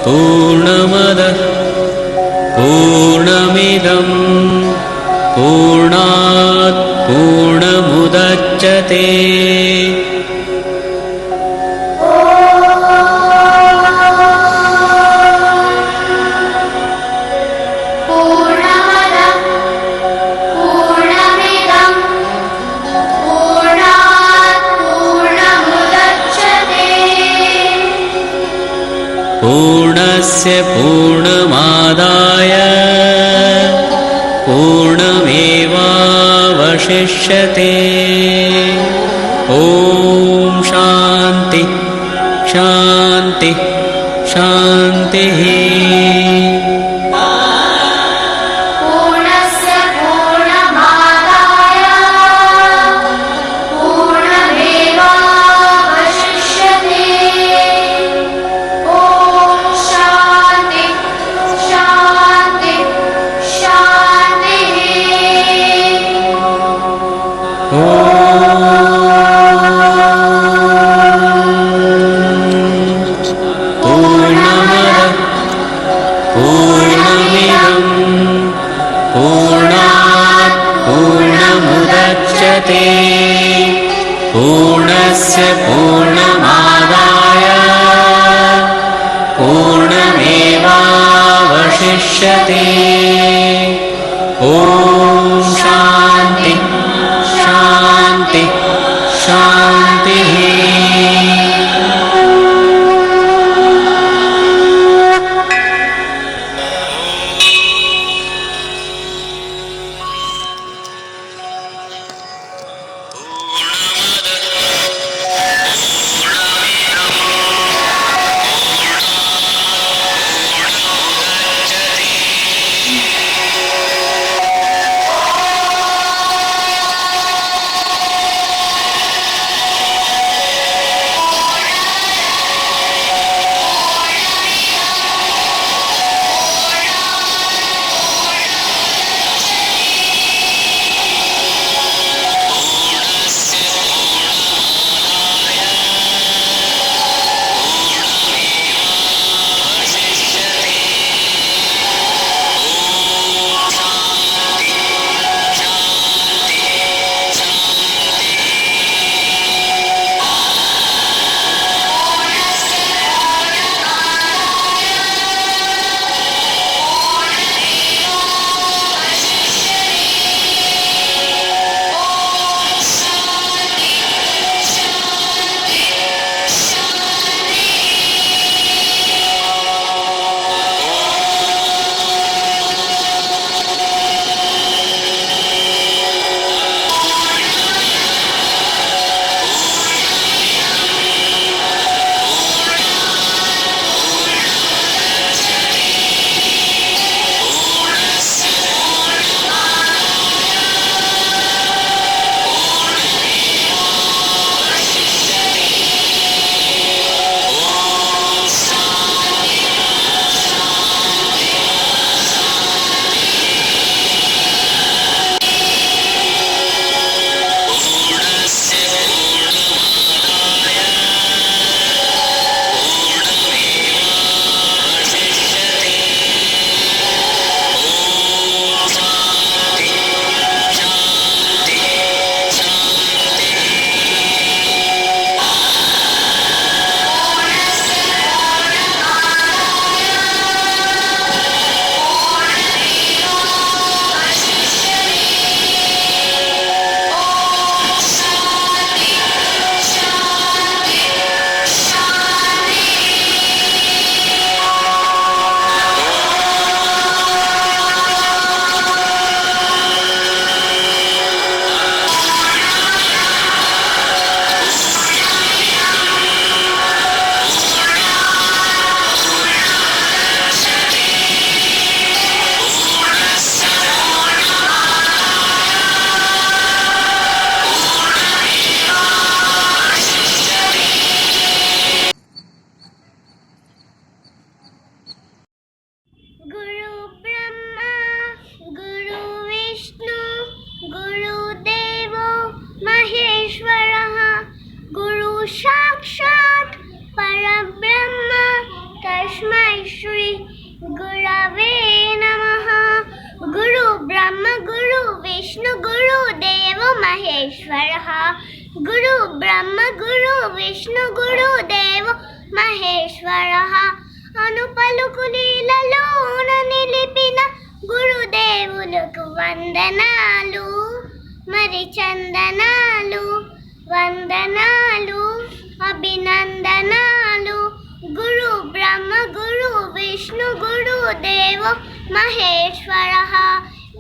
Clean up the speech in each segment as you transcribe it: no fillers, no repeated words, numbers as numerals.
पूर्णमदः पूर्णमिदं पूर्णात् पूर्णमुदच्यते पूर्णस्य पूर्णमादाय पूर्णमेवावशिष्यते। ॐ शान्ति शान्ति शान्तिः। पूर्णस्य पूर्णमादाय पूर्णमेवावशिष्यते। ॐ शान्ति शान्ति शान्तिः। साक्षात् परब्रह्म तस्मै श्री गुरवे नमः। गुरु ब्रह्म गुरु विष्णु गुरु देवो महेश्वरः। गुरु ब्रह्म गुरु विष्णु गुरु देवो మహేశ్వరః. అనుపలుకు లీలలోన నిలిపిన గురుదేవులకు వందనాలు, మరి చందనాలు, వందనాలు, అభినందనాలు. గురు బ్రహ్మ గురు విష్ణు గురు దేవో మహేశ్వరః.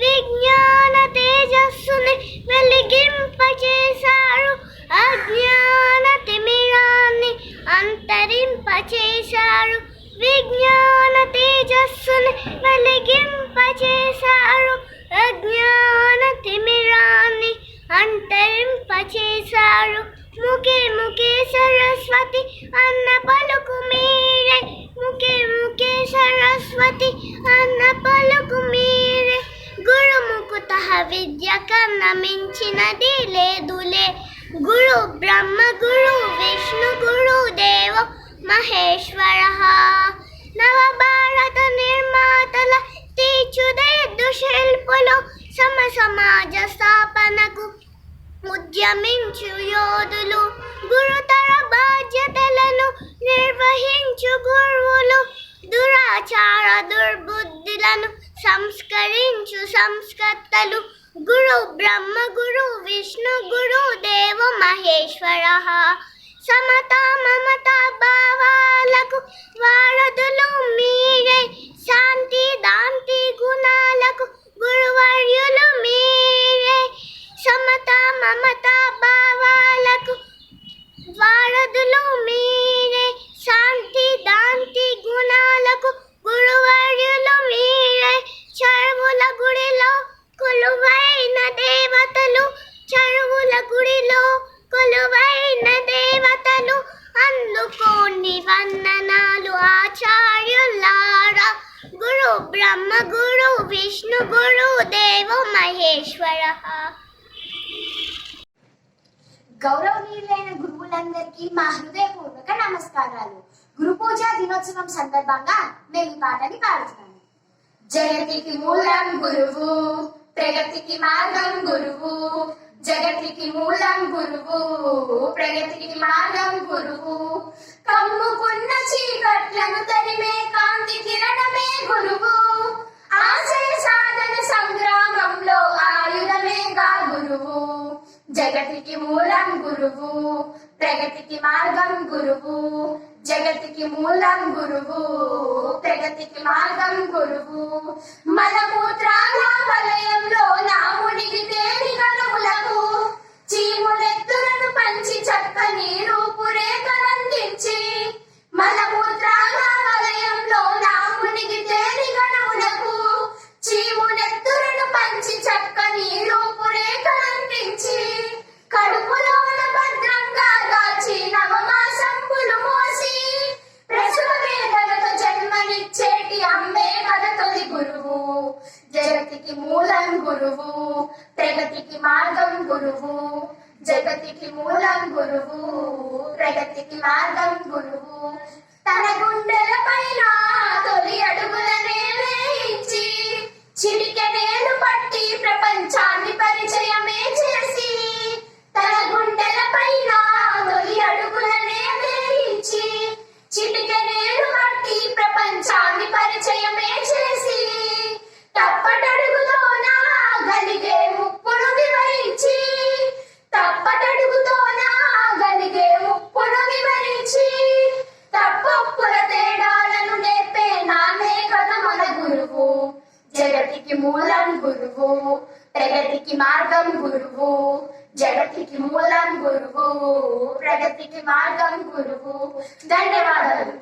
విజ్ఞాన తేజస్సుని వెలిగింపచేశారు, అజ్ఞాన తిమిరాన్ని అంతరింపచేశారు. విజ్ఞాన తేజస్సుని వెలిగింపచేశారు, అజ్ఞాన తిమిరాన్ని అంతరింపచేశారు. ముఖే ముఖే సరస్వతి అన్న పలుకు మీరే, ముఖే ముఖే సరస్వతి అన్న పలుకు మీరే. గురుముఖుత విద్య కన్నా మించినది లేదులే. గురు బ్రహ్మ గురు విష్ణు గురు దేవో మహేశ్వరః. నవభారత నిర్మాతల తీర్చిదిద్దు శిల్పులు, సమాజ స్థాపనకు ఉద్యమించు యోధులు, గురుతర బాధ్యతలను నిర్వహించు గురువులు, దురాచార దుర్బుద్ధులను సంస్కరించు సంస్కర్తలు. గురు బ్రహ్మ గురు విష్ణు గురు దేవో మహేశ్వరః. సమత మమత భావాలకు వారధులు మీరే, శాంతి దాంతి గుణాలకు గురువర్యులు మీరే. సమత మమత భావాలకు వారధులు మీరే, శాంతి దాంతి గుణాలకు గురువర్యులు మీరే. చెరువుల గుడిలో కొలువైన దేవతలు, చెరువుల గుడిలో కొలువైన దేవతలు, అందుకోని వందనాలు ఆచార్యులారా. గురు బ్రహ్మ గురు విష్ణు గురు దేవో మహేశ్వరః. గౌరవనీయులైన గురువులందరికీ మా హృదయపూర్వక నమస్కారాలు. గురు పూజ దినోత్సవం సందర్భంగా నేను ఈ పాటని పాడుతున్నాను. జగతికి మూలం గురువు, ప్రగతికి మార్గం గురువు. జగతికి మూలం గురువు, ప్రగతికి మార్గం గురువు. కమ్ముకున్న చీకట్లను తరిమే కాంతి కిరణమే గురువు. ఆశయ సాధన సంగ్రామంలో ఆయుధమేగా గురువు. జగతికి మూలం గురువు, ప్రగతికి మార్గం గురువు. జగతికి మూలం గురువు, ప్రగతికి మార్గం గురువు. మలమూత్రాల వలయంలో నా మునిగితే నిగనులకు, చీములెత్తులను పంచి చక్కని రూపురేఖలందించి. మలమూత్రాల వలయంలో నా మునిగితే నిగనులకు, చీములెత్తులను పంచి చక్కని రూపురేఖలందించి. కడుపులోన భద్రంగా దాచి నవమాసంబులు మోసి, ప్రసవ వేదనతో జన్మనిచ్చేటి అమ్మే కథ తొలి గురువు. జగతికి మూలం గురువు, ప్రగతికి మార్గం గురువు. జగతికి మూలం గురువు, ప్రగతికి మార్గం గురువు. తన గుండెల పైన తొలి అడుగులనే వేయించి, చిటికెనేలు పట్టి ప్రపంచాన్ని పరిచయమే చేసి. తన గుండెల పైన తొలి అడుగులనే వేయించి, చిటికెనేలు పట్టి ప్రపంచాన్ని పరిచయమే చేసి. తప్పటడుగుతోన గలిగే ముప్పును వివరించి, తప్పటడుగుతోన గలిగే ముప్పును వివరించి. తప్పొప్పుల తేడాలను నేర్పే నానే కథ మన గురువు. జగతికి మూలం గురువు, ప్రగతికి మార్గం గురువు. జగతికి మూలం గురువు, ప్రగతికి మార్గం గురువు. ధన్యవాదాలు.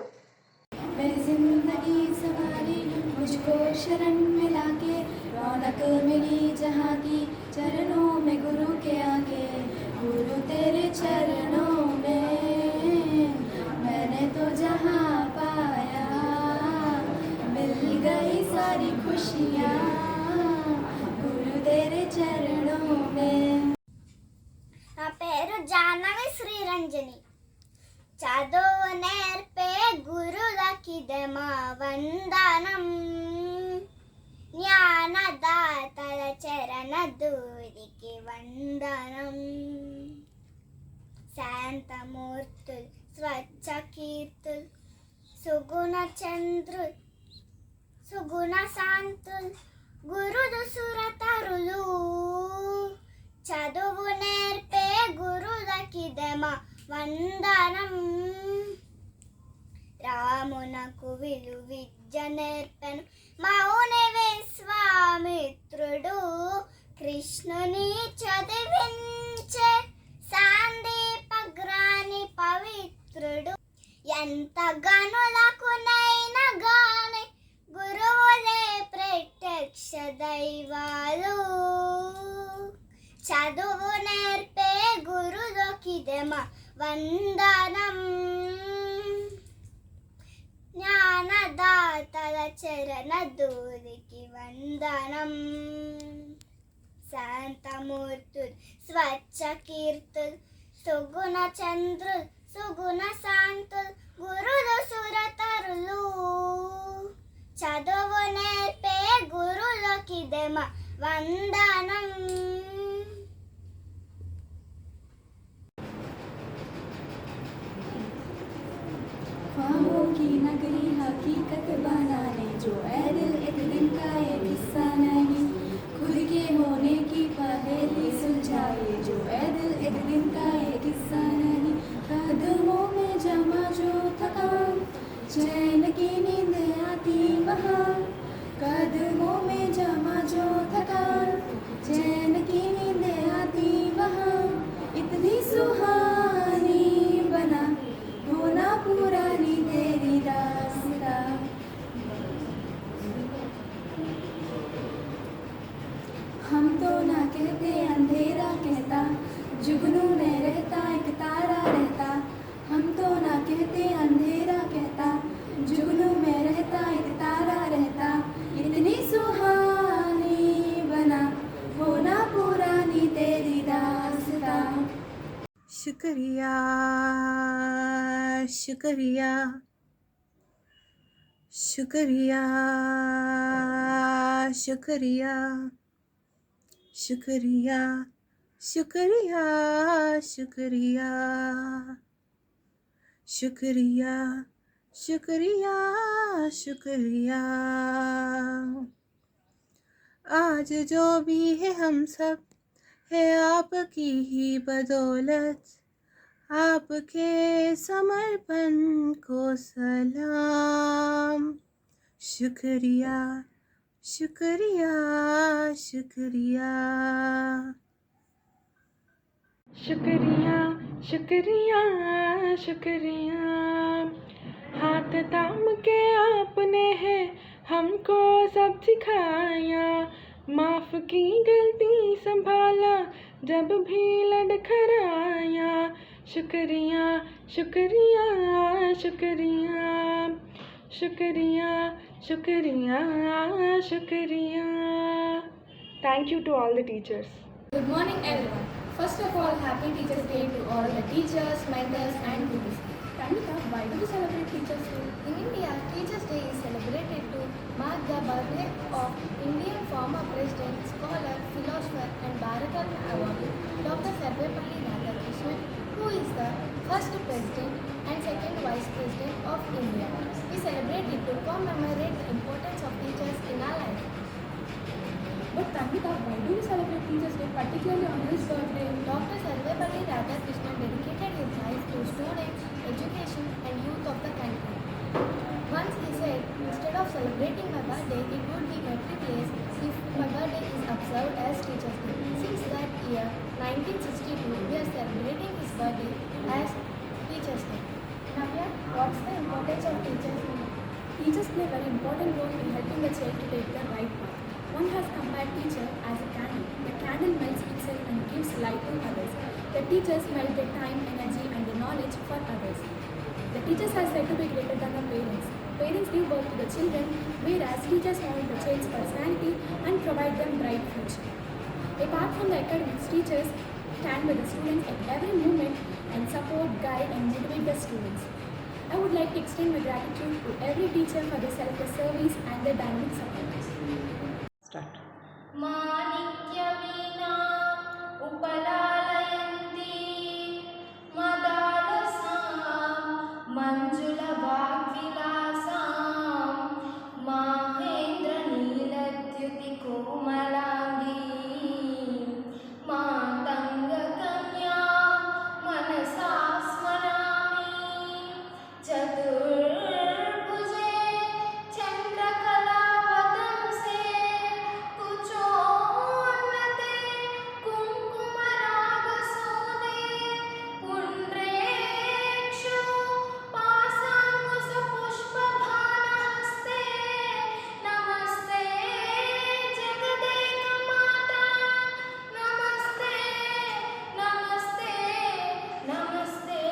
मेरी जिंदगी सवारी मुझको शरण मिला के, रौनक मिली जहाँ की चरणों में गुरु के आके. गुरु तेरे चरणों में मैंने तो जहाँ पाया, मिल गई सारी खुशियाँ गुरु तेरे चरणों में. నా పేరు జాహ్నవి శ్రీరంజని. చదువు నేర్పే గురులకిదెమా వందనం జ్ఞానదాతల చరణ ధూళికి వందనం శాంతమూర్తులు స్వచ్ఛ కీర్తులు సుగుణ చంద్రులు సుగుణ శాంతులు గురుదు సురతరులు చదువు నేర్పే గురులకిదెమా వందనం రామునకు విలు విద్య నేర్పెను మౌని విశ్వామిత్రుడు కృష్ణుని చదివించే సాందీపగ్రాని పవిత్రుడు ఎంత గనులకునైనా గాని గురువులే ప్రత్యక్ష దైవాలు చదువు నేర్పే గురులకిదెమా వందనం జ్ఞానదాతల చరణ ధూళికి వందనం శాంతమూర్తులు స్వచ్ఛ కీర్తులు సుగుణ చంద్రులు సుగుణ శాంతులు గురులు సురతరులు చదువు నేర్పే గురులకిదెమా వందనం ख्वाबों की नगरी हकीकत बनाने जो ऐ दिल एक दिन का ये किस्सा नहीं खुद के होने की पहेली सुलझाए जो ऐ दिल एक दिन का ये किस्सा नहीं कदमों में जमा जो थकान चैन की नींद आती वहाँ कदमों में जमा जो थकान चैन की नींद आती वहाँ इतनी सुहानी बना होना पुरानी तेरी रास्ता हम तो ना कहते अंधेरा कहता जुगनू में रहता एक तारा रहता हम तो ना कहते अंधेरा कहता जुगनू में रहता एक तारा रहता इतनी सुहानी बना होना पुरानी तेरी रास्ता शुक्रिया शुक्रिया शुक्रिया शुक्रिया शुक्रिया शुक्रिया शुक्रिया शुक्रिया शुक्रिया शुक्रिया आज जो भी है हम सब है आपकी ही बदौलत आपके समर्पण को सलाम शुक्रिया शुक्रिया शुक्रिया शुक्रिया शुक्रिया शुक्रिया हाथ थाम के आपने है हमको सब सिखाया माफ़ की गलती संभाला जब भी लड़खड़ाया शुक्रिया शुक्रिया शुक्रिया शुक्रिया शुक्रिया शुक्रिया thank you to all the teachers Good morning everyone. First of all, happy Teachers Day to all the teachers, mentors and gurus. Tamika, why do we celebrate Teachers Day? In India, Teachers' Day is celebrated to mark the birthday of Indian former President, scholar, philosopher and Bharat Ratna awardee Dr. Sarvepalli Radhakrishnan, who is the first President and second Vice President of India. We celebrate it to commemorate the importance of teachers in our life. But Tamika, why do we celebrate Teachers Day, particularly on his birthday? Dr. Sarvepalli Radhakrishnan dedicated his life to students, education and youth of the country. Once he said, instead of celebrating my birthday, it would be better place if my birthday is observed as Teachers' Day. Since that year, 1962, we are celebrating his birthday as Teachers' Day. Navya, what's the importance of Teachers Day? Teachers play a very important role in helping the child to take the right path. One has compared teacher as a candle. The candle melts itself and gives light to others. The teachers melt their time, energy and their knowledge for others. The teachers are said to be greater than the parents. Parents give birth to the children, whereas teachers mold the child's personality and provide them bright future. Apart from the academics, teachers stand with the students at every moment and support, guide and motivate the students. I would like to extend my gratitude to every teacher for their selfless service and their dynamic support. Start. माणिक्यवीणा उपलालयन्ती मदालसां मञ्जुलवाग्विलासां माहेन्द्रनीलद्युतिकोमलाङ्गी मातङ्गकन्या मनसा स्मरामि चतुर्भुजे चन्द्रकलावतंसे कुचोन्नते कुङ्कुमरागसोदे पुण्ड्रेक्षु पाशाङ्कुशपुष्पभानहस्ते नमस्ते जगदेकमाता नमस्ते नमस्ते नमस्ते.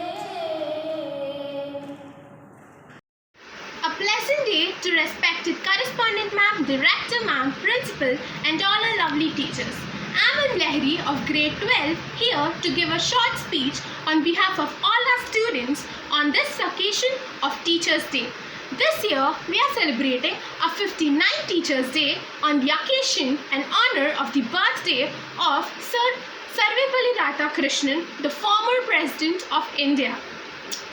A pleasant day to respected correspondent ma'am, director ma'am, principal and all our lovely teachers. I'm Lahiri of grade 12 here to give a short speech on behalf of all our students on this occasion of Teachers' Day. This year we are celebrating our 59th Teachers' Day on the occasion and honor of the birthday of Sir Sarvepalli Radhakrishnan, the former President of India.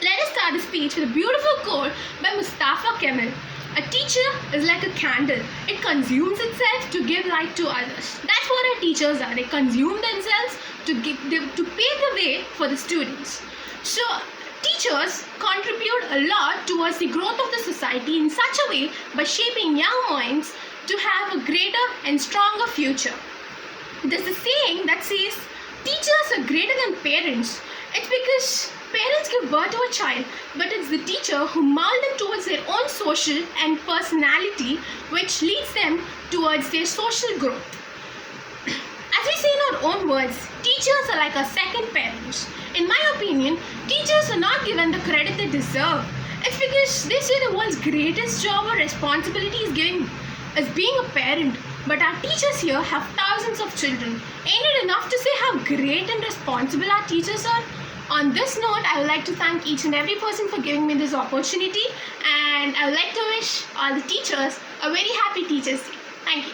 Let us start the speech with a beautiful quote by Mustafa Kemal. A teacher is like a candle. It consumes itself to give light to others. That's what our teachers are. They consume themselves to pave the way for the students. So, teachers contribute a lot towards the growth of the society in such a way by shaping young minds to have a greater and stronger future. There's a saying that says, teachers are greater than parents. It's because parents give birth to a child, but it's the teacher who molds them towards their own social and personality, which leads them towards their social growth. As we say in our own words, teachers are like our second parents. In my opinion, teachers are not given the credit they deserve. It's because they say the world's greatest job or responsibility is being a parent. But our teachers here have thousands of children. Ain't it enough to say how great and responsible our teachers are? On this note, I would like to thank each and every person for giving me this opportunity, and I would like to wish all the teachers a very happy Teachers' Day. Thank you.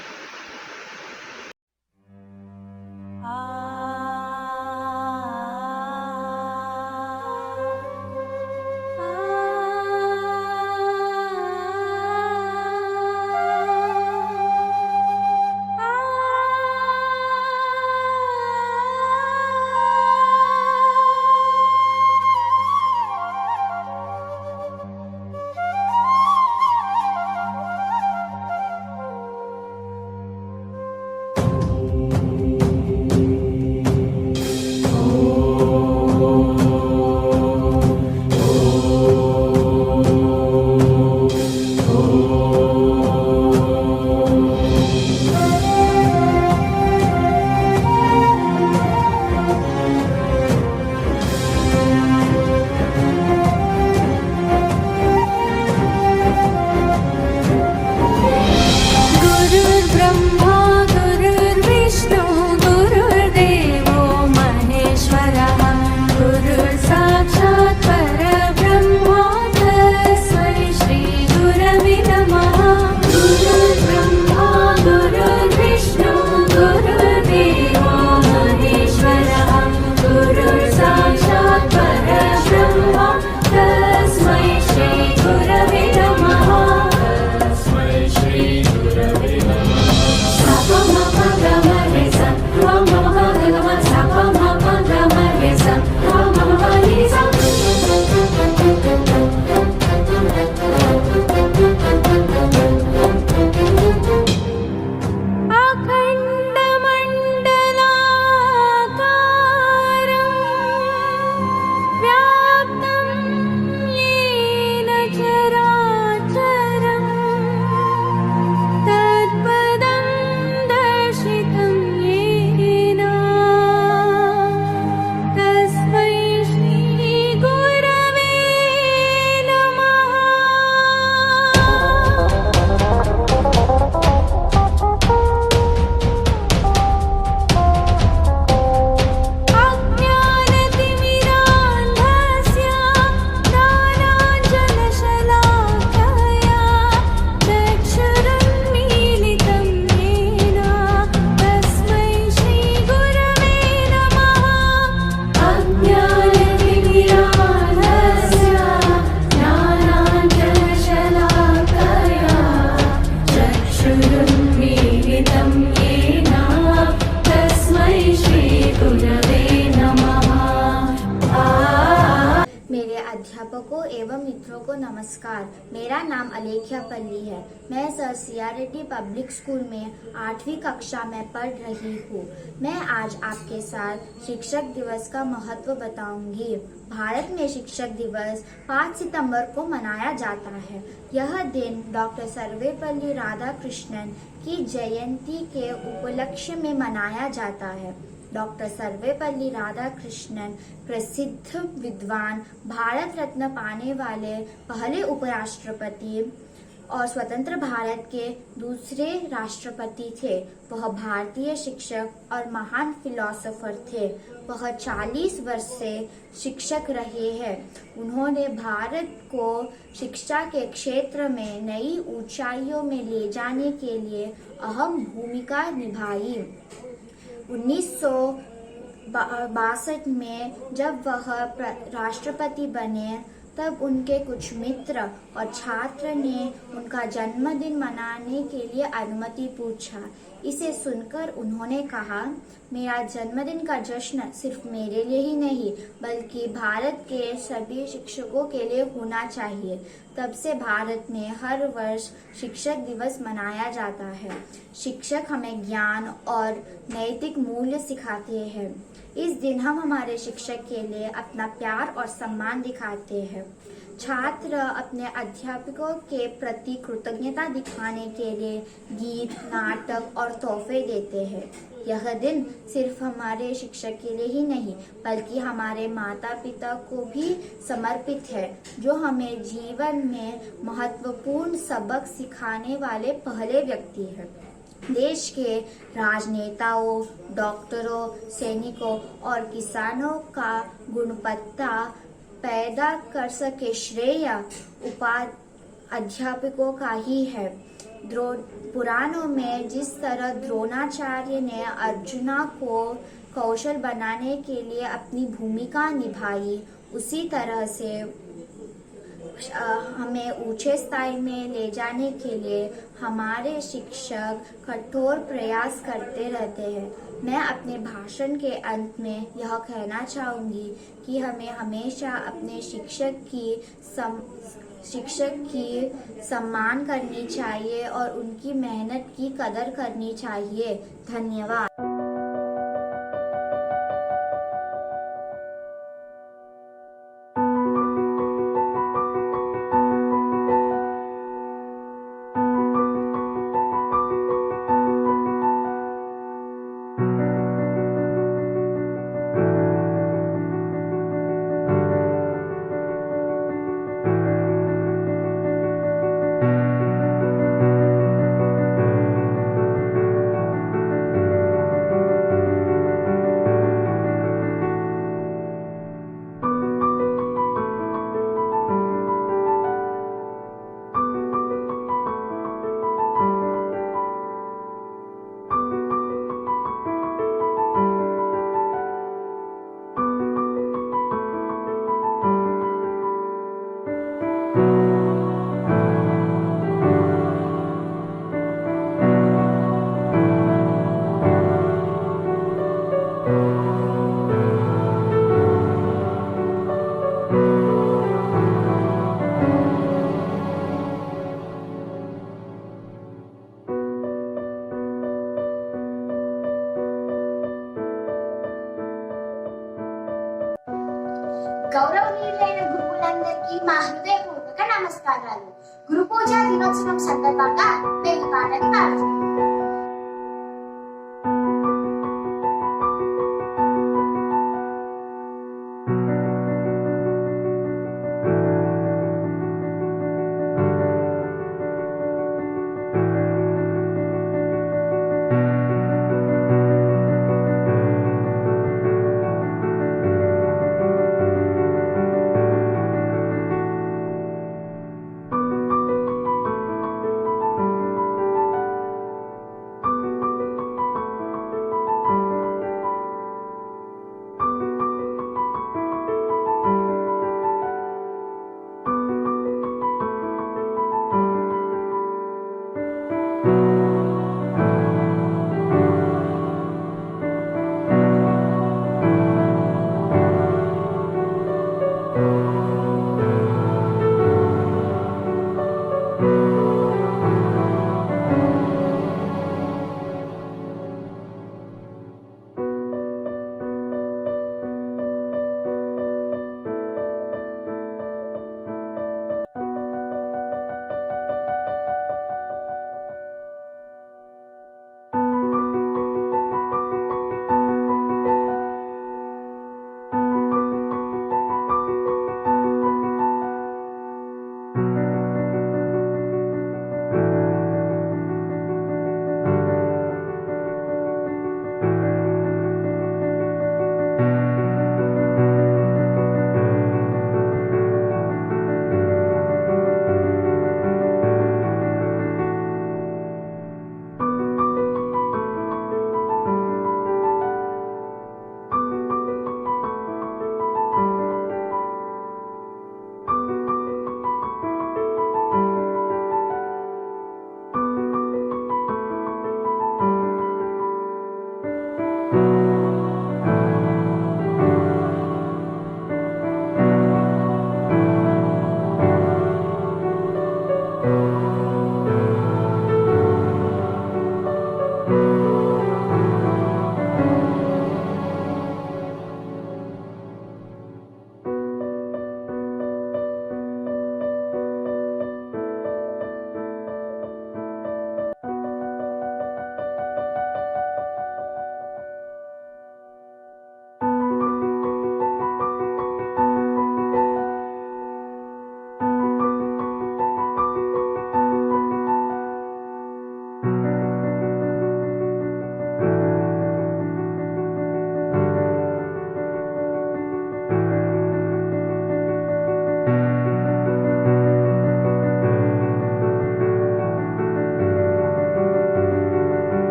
अध्यापकों एवं मित्रों को नमस्कार। मेरा नाम अलेख्या पल्ली है। मैं sir CR Reddy public school में 8वीं कक्षा में पढ़ रही हूँ। मैं आज आपके साथ शिक्षक दिवस का महत्व बताऊंगी। भारत में शिक्षक दिवस 5 सितंबर को मनाया जाता है। यह दिन डॉक्टर सर्वपल्ली राधाकृष्णन की जयंती के उपलक्ष्य में मनाया जाता है। डॉक्टर सर्वपल्ली राधाकृष्णन प्रसिद्ध विद्वान, भारत रत्न पाने वाले पहले उपराष्ट्रपति और स्वतंत्र भारत के दूसरे राष्ट्रपति थे। वह भारतीय शिक्षक और महान फिलोसोफर थे। वह 40 वर्ष से शिक्षक रहे हैं। उन्होंने भारत को शिक्षा के क्षेत्र में नई ऊंचाइयों में ले जाने के लिए अहम भूमिका निभाई। 1962 में जब वह राष्ट्रपति बने तब उनके कुछ मित्र और छात्र ने उनका जन्मदिन मनाने के लिए अनुमति पूछा। इसे सुनकर उन्होंने कहा, मेरा जन्मदिन का जश्न सिर्फ मेरे लिए ही नहीं बल्कि भारत के सभी शिक्षकों के लिए होना चाहिए। तब से भारत में हर वर्ष शिक्षक दिवस मनाया जाता है। शिक्षक हमें ज्ञान और नैतिक मूल्य सिखाते हैं। इस दिन हम हमारे शिक्षक के लिए अपना प्यार और सम्मान दिखाते हैं। छात्र अपने अध्यापकों के प्रति कृतज्ञता दिखाने के लिए गीत, नाटक और तोहफे देते हैं। यह दिन सिर्फ हमारे शिक्षक के लिए ही नहीं बल्कि हमारे माता पिता को भी समर्पित है, जो हमें जीवन में महत्वपूर्ण सबक सिखाने वाले पहले व्यक्ति हैं। देश के राजनेताओं, डॉक्टरों, सैनिकों और किसानों का गुणवत्ता पैदा कर सके श्रेय अध्यापकों का ही है। पुराणों में जिस तरह द्रोणाचार्य ने अर्जुना को कौशल बनाने के लिए अपनी भूमिका निभाई, उसी तरह से हमें ऊंचे स्थाई में ले जाने के लिए हमारे शिक्षक कठोर प्रयास करते रहते हैं। मैं अपने भाषण के अंत में यह कहना चाहूँगी कि हमें हमेशा अपने शिक्षक की सम्मान करनी चाहिए और उनकी मेहनत की कदर करनी चाहिए। धन्यवाद। గౌరవనీయులైన గురువులందరికీ మా హృదయపూర్వక నమస్కారాలు. గురు పూజా దినోత్సవం సందర్భంగా మేము ఈ పాటని పాడుతున్నాం.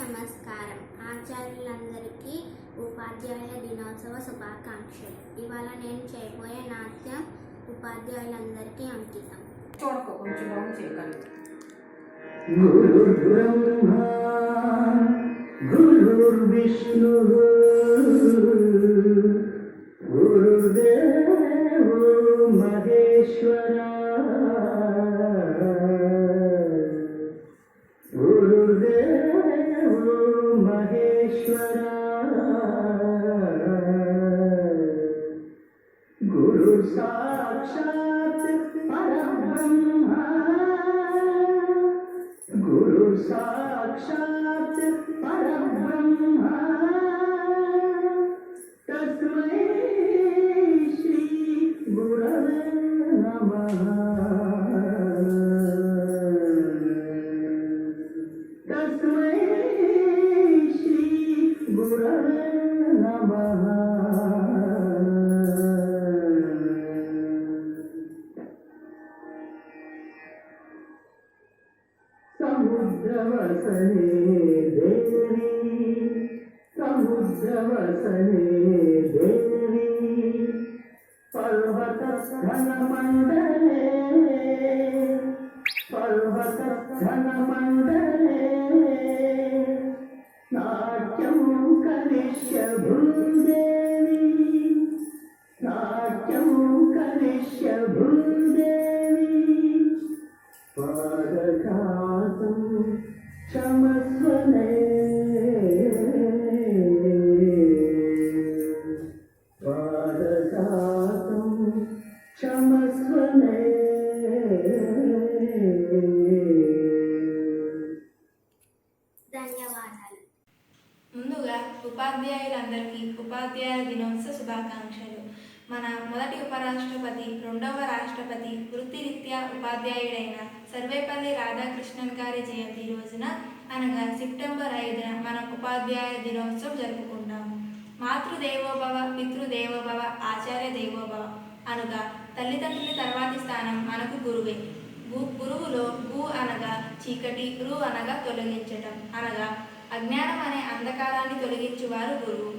నమస్కారం. ఆచార్యులందరికీ ఉపాధ్యాయుల దినోత్సవ శుభాకాంక్షలు. ఇవాళ నేను చేయబోయే నాట్యం ఉపాధ్యాయులందరికీ అంకితం. చూడకో కొంచెం బాగుంది చేయగలరు. గురుర్బ్రహ్మా గురుర్విష్ణు గురుర్దేవో మహేశ్వరా గురుర్దేవో మహేశ్వరా గురు సాక్షాత్ పరబ్రహ్మ గురు సాక్షాత్ పరబ్రహ్మ తస్మై శ్రీ గురవే నమః తస్మై శ్రీ గురవే నమః. సముద్రవసనే దేవి సముద్రవసనే దేవి పర్వత ఘనమండలే పర్వత ఘనమండలే నాట్యం కరిష్య భూదేవి నాట్యం కరిష్య భూదేవి పాదఘాతం క్షమస్వనే పాదఘాతం క్షమస్వనే. ధన్యవాదాలు. ముందుగా ఉపాధ్యాయులందరికీ ఉపాధ్యాయ దినోత్సవ శుభాకాంక్షలు. మన మొదటి ఉపరాష్ట్రపతి, రెండవ రాష్ట్రపతి, వృత్తిరీత్యా ఉపాధ్యాయుడైన సర్వేపల్లి రాధాకృష్ణన్ గారి జయంతి రోజున అనగా సెప్టెంబర్ 5న మనం ఉపాధ్యాయ దినోత్సవం జరుపుకుంటాము. మాతృదేవోభవ, పితృదేవోభవ, ఆచార్య దేవోభవ అనగా తల్లిదండ్రుల తర్వాతి స్థానం మనకు గురువే. గురువులో గు అనగా చీకటి, రు అనగా తొలగించటం అనగా అజ్ఞానం అనే అంధకారాన్ని తొలగించువారు గురువు.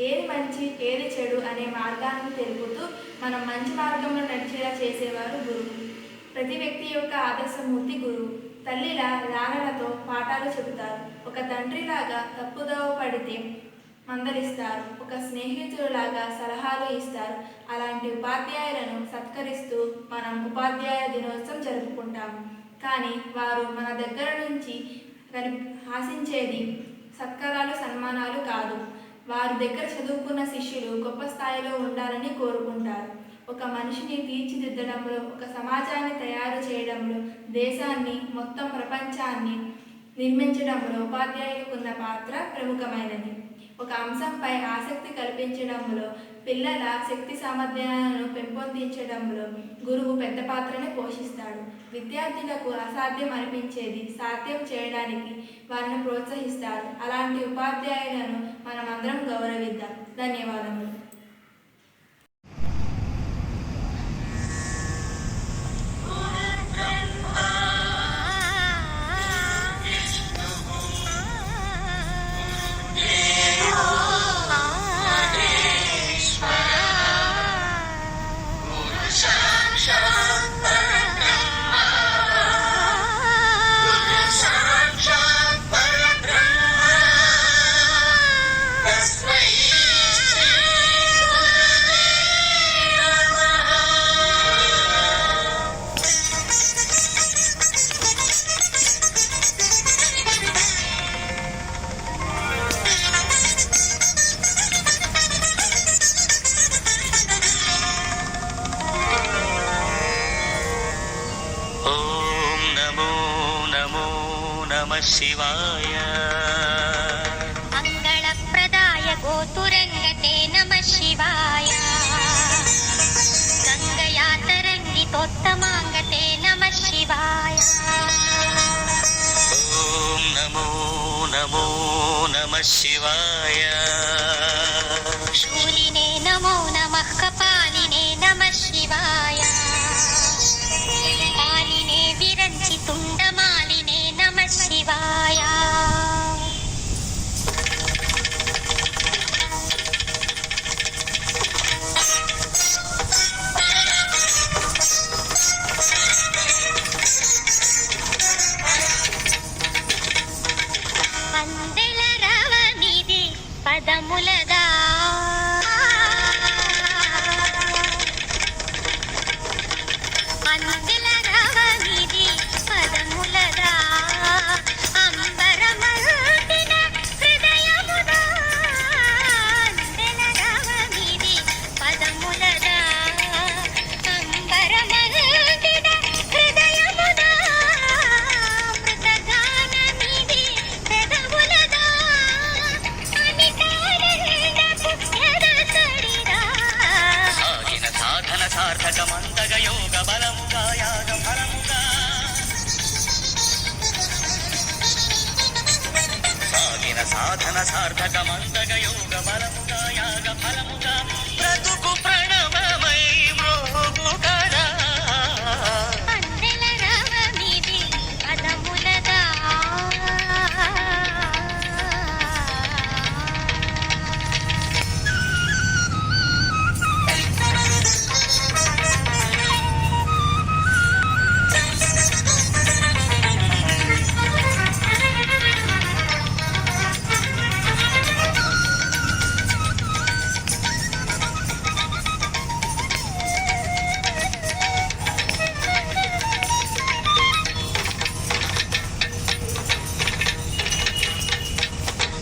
ఏది మంచి ఏది చెడు అనే మార్గాన్ని తెలుపుతూ మనం మంచి మార్గంలో నడిచేలా చేసేవారు గురువు. ప్రతి వ్యక్తి యొక్క ఆదర్శమూర్తి గురువు. తల్లిలా లాలనతో పాఠాలు చెబుతారు. ఒక తండ్రిలాగా తప్పుదోవ పడితే మందలిస్తారు. ఒక స్నేహితుడిలాగా సలహాలు ఇస్తారు. అలాంటి ఉపాధ్యాయులను సత్కరిస్తూ మనం ఉపాధ్యాయ దినోత్సవం జరుపుకుంటాము. కానీ వారు మన దగ్గర నుంచి ఆశించేది సత్కారాలు, సన్మానాలు కాదు. వారి దగ్గర చదువుకున్న శిష్యులు గొప్ప స్థాయిలో ఉండాలని కోరుకుంటారు. ఒక మనిషిని తీర్చిదిద్దడంలో, ఒక సమాజాన్ని తయారు చేయడంలో, దేశాన్ని, మొత్తం ప్రపంచాన్ని నిర్మించడంలో ఉపాధ్యాయులకున్న పాత్ర ప్రముఖమైనది. ఒక అంశంపై ఆసక్తి కల్పించడంలో, పిల్లల శక్తి సామర్థ్యాలను పెంపొందించడంలో గురువు పెద్ద పాత్రని పోషిస్తాడు. విద్యార్థులకు అసాధ్యం అనిపించేది సాధ్యం చేయడానికి వారిని ప్రోత్సహిస్తారు. అలాంటి ఉపాధ్యాయులను మనమందరం గౌరవిద్దాం. ధన్యవాదములు. शिवाय मङ्गलप्रदाय गोतुरङ्गते नमः शिवाय गङ्गया तरङ्गितोत्तमाङ्गते नमः शिवाय ॐ नमो नमो नमः शिवाय शूलिने नमो नमः कपालिने नमः शिवाय पालिने विरञ्चि तुण्डमालिने नमः शिवाय పదములదా అందెల రవమిది పదములదా అంబరమల్టిన హృదయముదా అందెల రవమిది పదములదా అంబరమల్టిన హృదయముదా మృతగానమిది పెదవులదా అనితానందపు ఎదసడిదా సాగిన సాధన సార్థకమంతగ యోగ బలముగా యాగ ఫలముగా సాగిన సాధన సార్థకమంతగ యోగ బలముగా యాగ ఫలముగా బ్రతుకు ప్రణవమై మ్రోగు కదా అందెల రవమిది పదములదా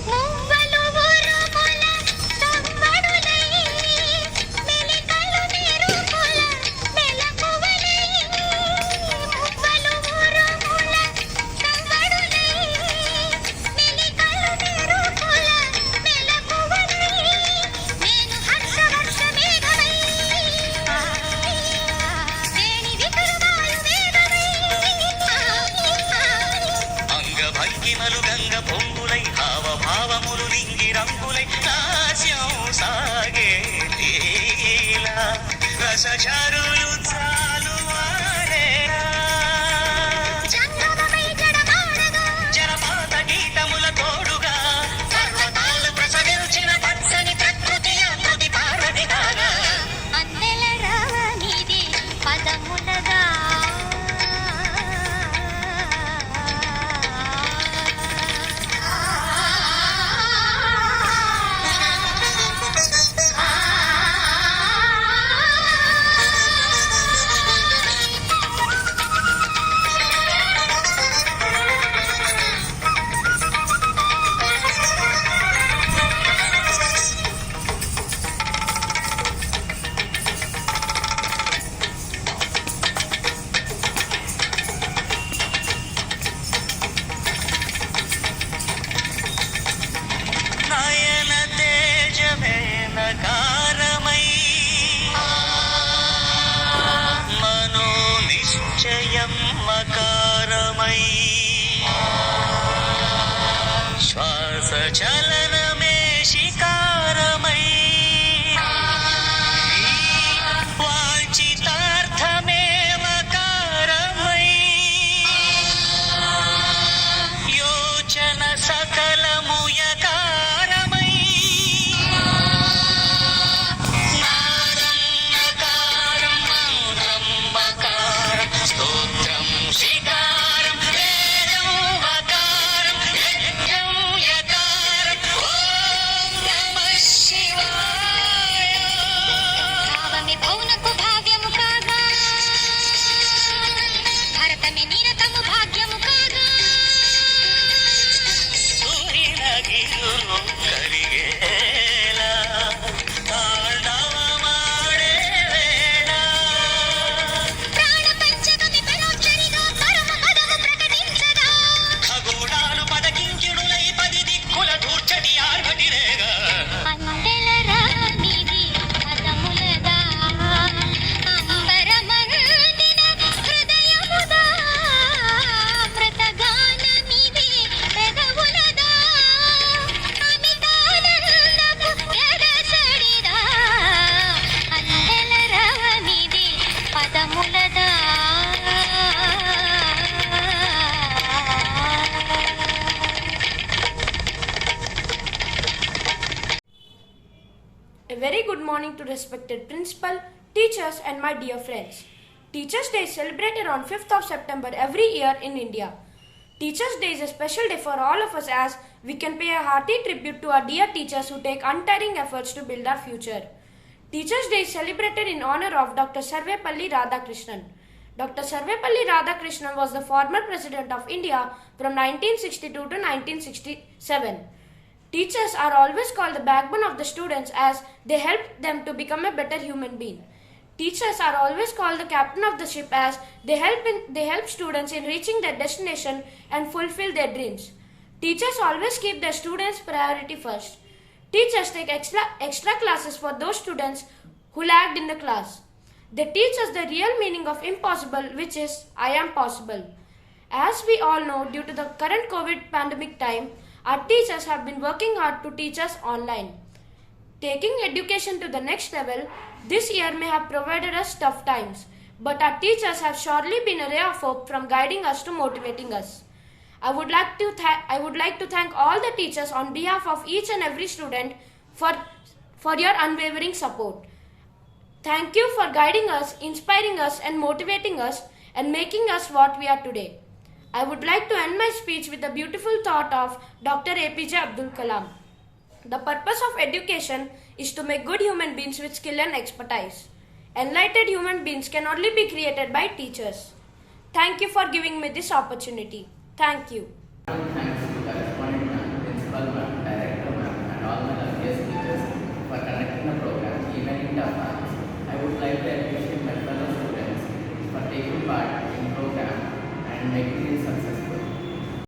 మువ్వలు ఉరుముల సంబడులై మెలికలు మెరుపుల మెలకువలై మువ్వలు ఉరుముల సంబడులై మెలికలు మెరుపుల మెలకువలై నేను హర్షవర్ష మేఘమై వేణి వికరువాయు వేగమై అంగభంగిమలు గంగ పొంగులై హావభావములు నింగి రంగులై నాట్యం సాగే లీలా రసచరులు చాలువారేరా జంగమమై జడమాడగా జనపాత గీతముల తోడుగా పర్వతాలు ప్రసవించిన పచ్చని ప్రకృతి అమృతి పారది కాగా అందెల రవమిది పదములదా నయన తేజమే నకారమై మనో నిశ్చయం మకారమై శ్వాస చలనమే శికారమై వాంఛితార్థమే మకారమై యోచన సకలముయకారమై నాదన్నకారం మంత్రం మకారం స్తోత్రం శికారం వేదం వకారం యజ్ఞం యకారం ఓం నమః శివాయ భావమి భౌనకు భావ్యము కాగా భరతమి నిరతము భాగ్యము కాగా సూర్యునగిరులు కరిగేలా తాండవమాడే వేళ ప్రాణ పంచకమి పరాక్షరిగా పరమ పదము ప్రకటించగా ఖగోళాలు పదకింకిణులై పది దిక్కుల దూర్చటి ఆర్భటిరేగా Andela రవమిది పదములదా అంబరమల్టిన హృదయముదా మృతగానమిది పెదవులదా అమితానందపు ఎదసడిదా Andela రవమిది పదములదా A very good morning to respected principal, teachers and my dear friends. Teachers' Day is celebrated on 5th of September every year in India. Teachers' Day is a special day for all of us as we can pay a hearty tribute to our dear teachers who take untiring efforts to build our future. Teachers' Day is celebrated in honor of Dr. Sarvepalli Radhakrishnan. Dr. Sarvepalli Radhakrishnan was the former President of India from 1962 to 1967. Teachers are always called the backbone of the students as they help them to become a better human being. Teachers are always called the captain of the ship as they help students in reaching their destination and fulfill their dreams. Teachers always keep their students' priority first. Teachers take extra classes for those students who lagged in the class. They teach us the real meaning of impossible, which is I am possible. As we all know, due to the current COVID pandemic time, our teachers have been working hard to teach us online. Taking education to the next level, this year may have provided us tough times, but our teachers have surely been a ray of hope from guiding us to motivating us. I would like to thank all the teachers on behalf of each and every student for your unwavering support. Thank you for guiding us, inspiring us and motivating us and making us what we are today. I would like to end my speech with the beautiful thought of Dr. APJ Abdul Kalam. The purpose of education is to make good human beings with skill and expertise. Enlightened human beings can only be created by teachers. Thank you for giving me this opportunity. Thank you. Thanks to correspondent ma'am, principal ma'am, director ma'am, and all my loveliest teachers for conducting the program even in tough times. I would like to appreciate my fellow students for taking part in the program and making it successful.